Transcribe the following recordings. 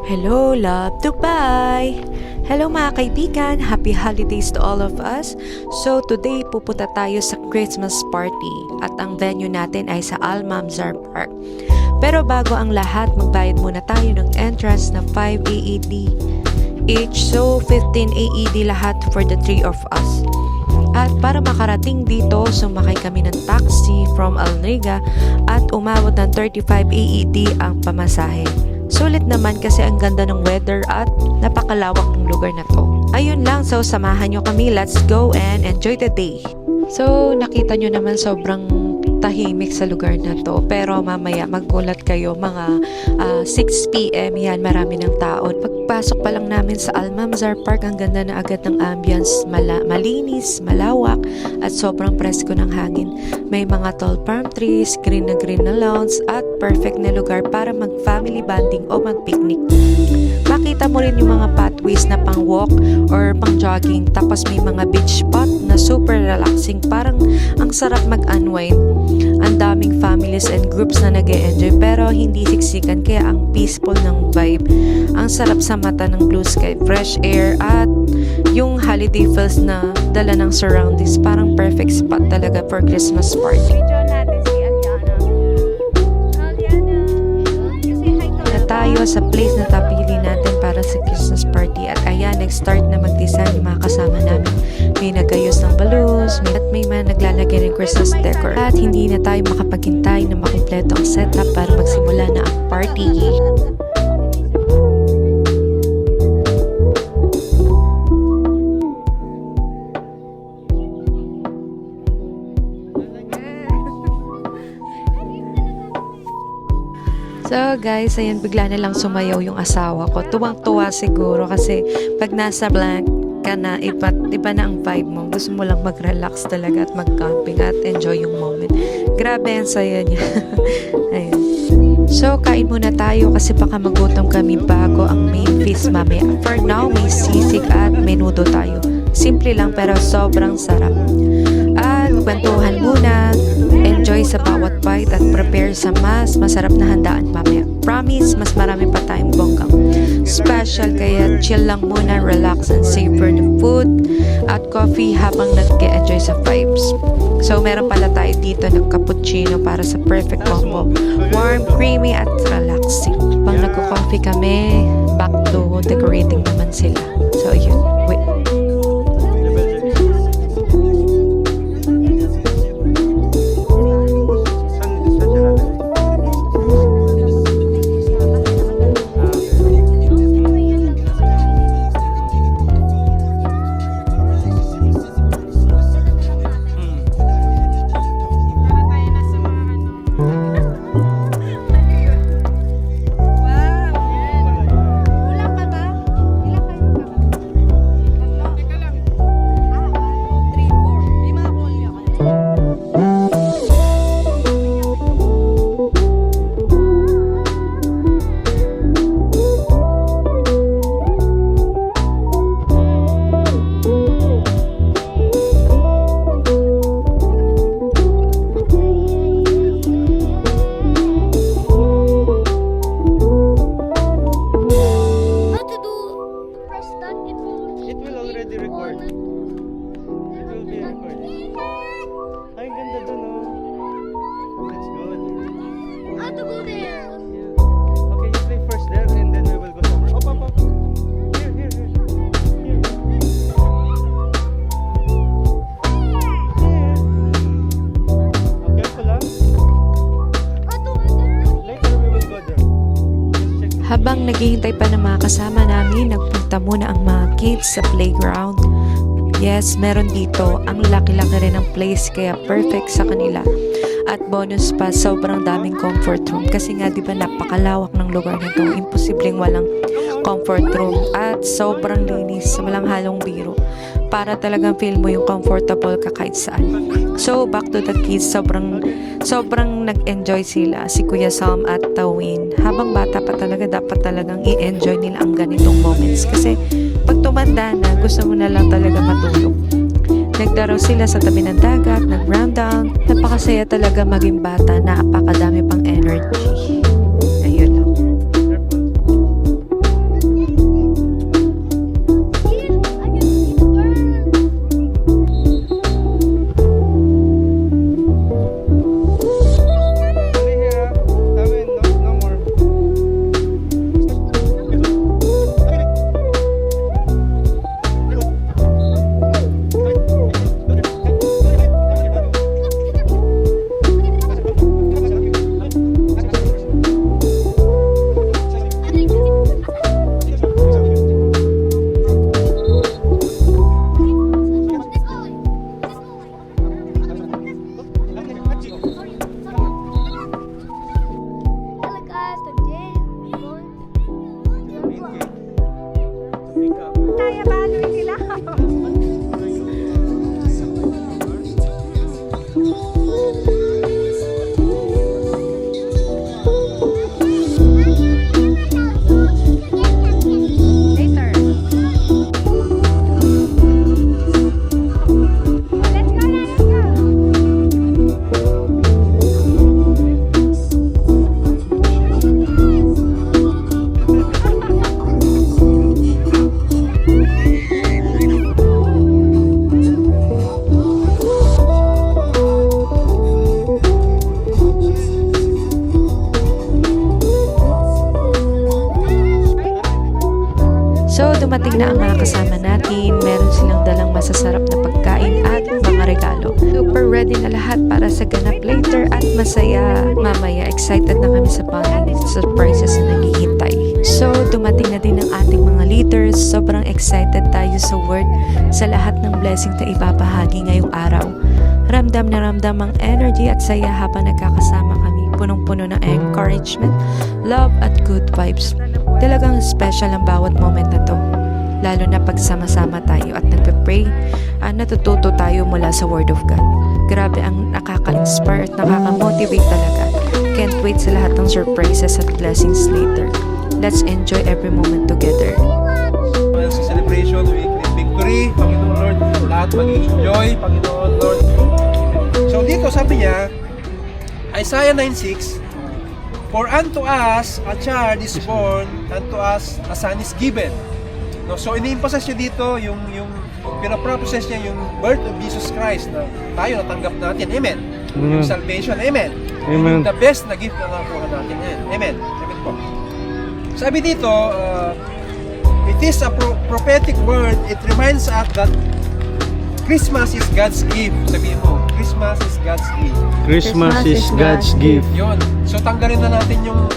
Hello, love Dubai! Hello mga kaibigan! Happy holidays to all of us! So today pupunta tayo sa Christmas party at ang venue natin ay sa Al Mamzar Park. Pero bago ang lahat, magbayad muna tayo ng entrance na 5 AED each. So 15 AED lahat for the 3 of us. At para makarating dito, sumakay kami ng taxi from Al Riga at umabot ng 35 AED ang pamasahe. Sulit naman kasi ang ganda ng weather at napakalawak ng lugar na to. Ayun lang, so samahan nyo kami. Let's go and enjoy the day. So nakita nyo naman sobrang tahimik sa lugar na to. Pero mamaya maggulat kayo mga 6 PM yan, marami ng tao. Pagpasok pa lang namin sa Al Mamzar Park, ang ganda na agad ng ambience. Malinis, malawak at sobrang presko ng hangin. May mga tall palm trees, green na lawns at perfect na lugar para mag-family bonding o mag-picnic. Makita mo rin yung mga pathways na pang walk or pang jogging, tapos may mga beach spot na super relaxing, parang ang sarap mag-unwind. Ang daming families and groups na nag-e-enjoy pero hindi siksikan, kaya ang peaceful ng vibe. Ang sarap sa mata ng blue sky, fresh air at yung holiday feels na dala ng surroundings. Parang perfect spot talaga for Christmas party. Na tayo sa place na tapili natin para sa Christmas party at ayan, nag-start na mag-design yung mga kasama namin. May nagayos ng balloons at may mga naglalagay ng Christmas decor. At hindi na tayo makapaghintay na makumpleto ang setup para magsimula na ang party. So guys, ayan, bigla na lang sumayaw yung asawa ko. Tuwang-tuwa siguro kasi pag nasa blank ka na, iba na ang vibe mo. Gusto mo lang mag-relax talaga at mag-camping at enjoy yung moment. Grabe ang saya niya. Ayan. So kain muna tayo kasi baka magutom kami bago ang main feast mamaya. For now, may sisig at menudo tayo. Simple lang pero sobrang sarap. At kwentuhan muna, enjoy sa bawat bite at prepare sa mas masarap na handaan mamaya. Promise, mas marami pa tayong bonggang special, kaya chill lang muna, relax and savor the food at coffee habang nag-enjoy sa vibes. So meron pala tayo dito ng cappuccino para sa perfect combo. Warm, creamy at relaxing. Pag nagko-coffee kami, back to decorating naman sila. So yun, wait. Ay, ganda dun, oh. That's good. How to go there? Yeah. Okay, you play first there and then we will go somewhere. Up. Here. Here. Okay, careful, ah. How to go there? Later we will go there. Just check. Habang naghihintay pa ng mga kasama namin, nagpunta muna ang mga kids sa playground. Yes, meron dito. Ang laki-laki rin ng place kaya perfect sa kanila. At bonus pa, sobrang daming comfort room. Kasi nga, di ba, napakalawak ng lugar na ito. Imposibleng walang comfort room. At sobrang linis, walang halong biro. Para talagang feel mo yung comfortable ka kahit saan. So, back to the kids. Sobrang nag-enjoy sila. Si Kuya Sam at Tawin. Habang bata pa talaga, dapat talagang i-enjoy nila ang ganitong moments. Kasi pag tumanda na, gusto mo na lang talaga matulog. Nagdaraw sila sa tabi ng dagat, nag-round down. Napakasaya talaga maging bata, napakadami pang energy. Ayun lang. na ang mga kasama natin. Meron silang dalang masasarap na pagkain at mga regalo. Super ready na lahat para sa ganap later at masaya. Mamaya, excited na kami sa bonding surprises na naghihintay. So, dumating na din ang ating mga leaders. Sobrang excited tayo sa word, sa lahat ng blessing na ibabahagi ngayong araw. Ramdam na ramdam ang energy at saya habang nagkakasama kami. Punong-puno ng encouragement, love at good vibes. Talagang special ang bawat moment na to. Lalo na pag sama-sama tayo at nagpe-pray, natututo tayo mula sa Word of God. Grabe ang nakaka-inspire at nakaka-motivate talaga. Can't wait sa lahat ng surprises at blessings later. Let's enjoy every moment together. Sa celebration, weekly victory, Panginoon Lord, lahat mag-enjoy, Panginoon Lord. So dito sabi niya, Isaiah 9:6, for unto us a child is born, unto us a son is given. No, so ini-emphasize niya dito yung pinaprocess niya yung birth of Jesus Christ na tayo natanggap natin. Amen. Yung salvation. Amen. Amen. Yung the best na gift na nakuha natin. Amen. Amen po. Sabi dito, it is a prophetic word. It reminds us that Christmas is God's gift. Sabihin mo, Christmas is God's gift. Christmas is God's gift. Yun. So tanggalin na natin yung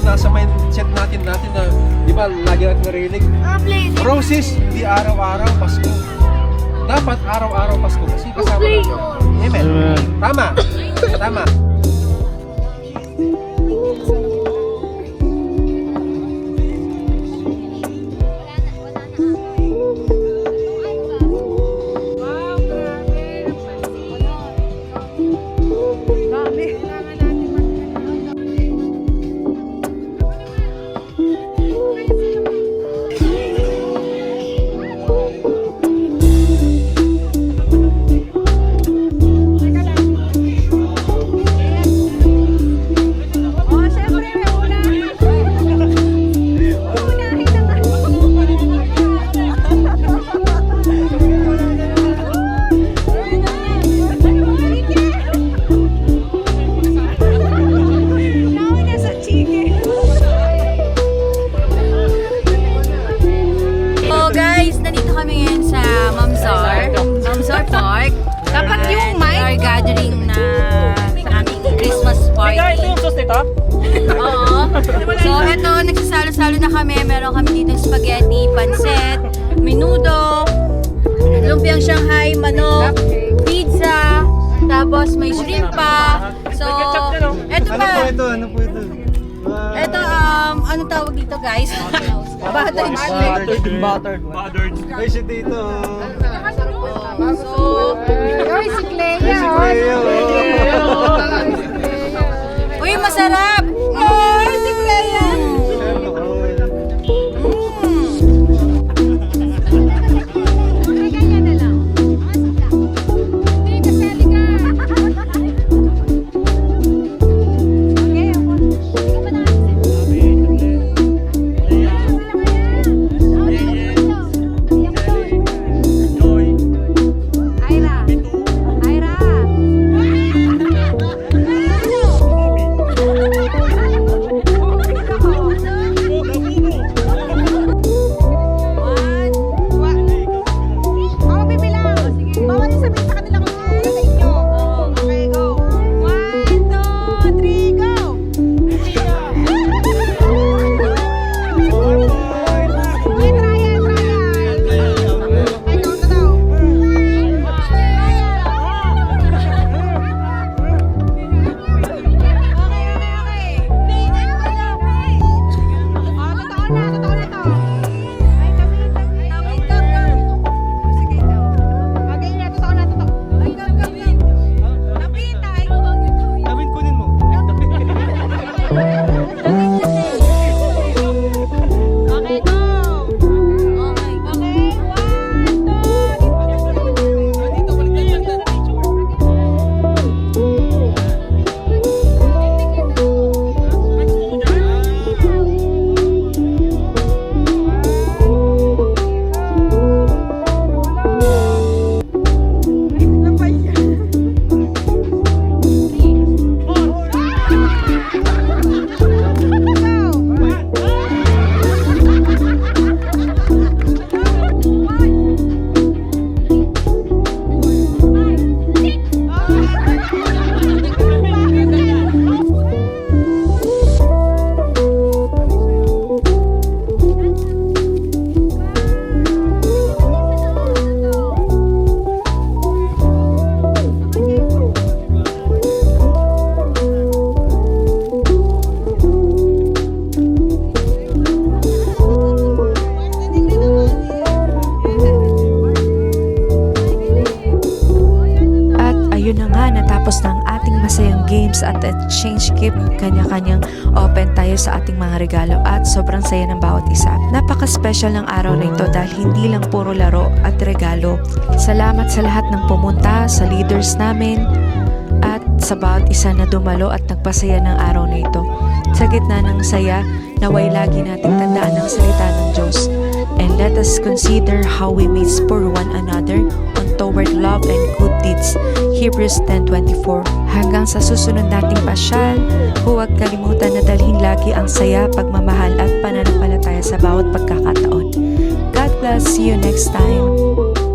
nasa mindset natin na, di ba, lagi natin narinig, roses, di araw-araw Pasko. Dapat araw-araw Pasko kasi kasama natin. Amen. Tama. Tama. Oo. So, eto, nagsasalo-salo na kami. Meron kami dito spaghetti, pansit, menudo, lumpiang Shanghai, manok, pizza, tapos may shrimp pa. So, eto pa. Ano po ito? Eto, ano tawag dito, guys? Buttered shrimp. Buttered. Ay, si Tito. So, Ay, si Clea. uy, masarap! Ay, si Clea! Ganyan na lang. Hindi, kasali ka. Okay, ako. Ikaw ba nakakasip? Ira. Ira. Pagkatapos ng ating masayang games at exchange gift, kanya-kanyang open tayo sa ating mga regalo at sobrang saya ng bawat isa. Napaka-special ng araw na ito dahil hindi lang puro laro at regalo. Salamat sa lahat ng pumunta, sa leaders namin, at sa bawat isa na dumalo at nagpasaya ng araw na ito. Sa gitna ng saya, naway lagi nating tandaan ang salita ng Diyos. And let us consider how we may spur one another on toward love and good deeds. Hebrews 10:24. Hanggang sa susunod nating pasyal, huwag kalimutan na dalhin lagi ang saya, pagmamahal at pananampalataya sa bawat pagkakataon. God bless. See you next time.